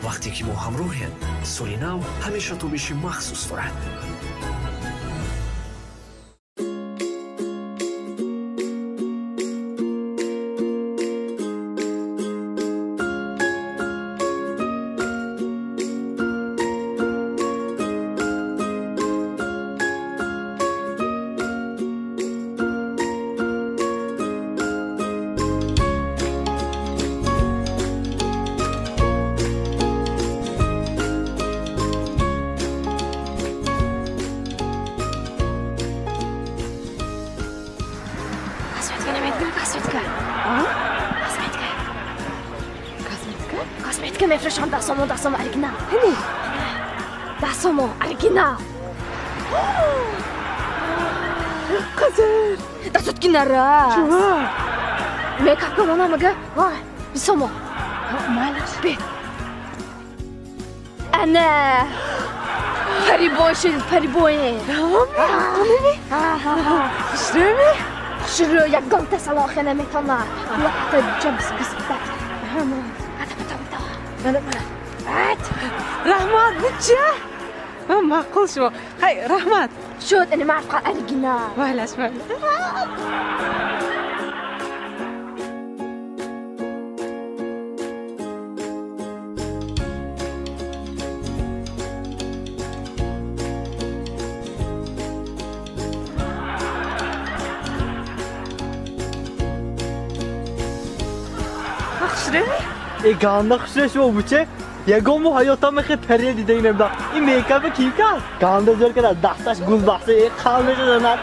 вақте ки мо ҳамроҳем, соли нав ҳамеша тобиши махсус дорад. Косметика мефрошам дасомо оригинал. Дасомо оригинал. Қазір. Дасотки нараз. Чува? Мейкап конамага. Вай, бисомо. Малаш. Бе. Ана. Парибой шел, парибой. Қоними? Шумо? Шуро як ганта салохена метона. Лахта джамс бисбак. Рахмат, буча. Мақул шумо. Хай, рахмат. Шуд, ани марфа оригинал. Вайлаш, گنده خوشش و بچه یگام و حیاتم خیلی پریه دیده اینم دا این میکاپ کی کرد؟ گنده زور کرد دستش گل بحثه یک خالش دارد.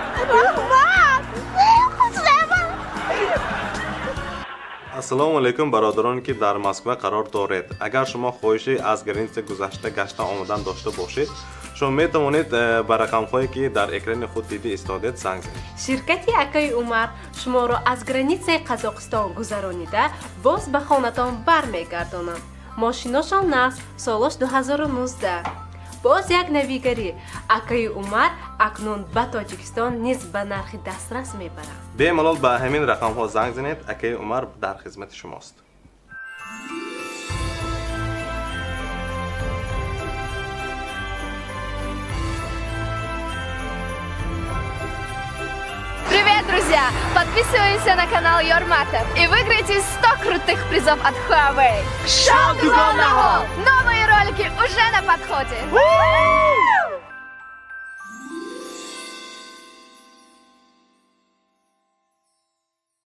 السلام علیکم برادرانی که در مسکو قرار دارید. اگر شما خواهشی از گرینس گذشته گشته آمدن داشته باشید، شما میتوانید به رقم‌هایی که در اکران خود دیده ایستادید زنگ زنید. شرکت یکای عمر شما را از گرانیسه قزاقستان گذرانیده باز به خانه‌تان برمیگردانند. ماشیناشان نصب سالش 2019. باز یک نویگری اکای عمر اکنون به تاجیکستان نیز به نرخ دسترس میبرند. بی‌ملال به همین رقم‌ها زنگ زنید. اکای عمر در خدمت شماست. Привет, друзья! Подписываемся на канал YORMATOV и выиграйте 100 крутых призов от HUAWEI. Шоу ДУГОНАХО! Новые ролики уже на подходе!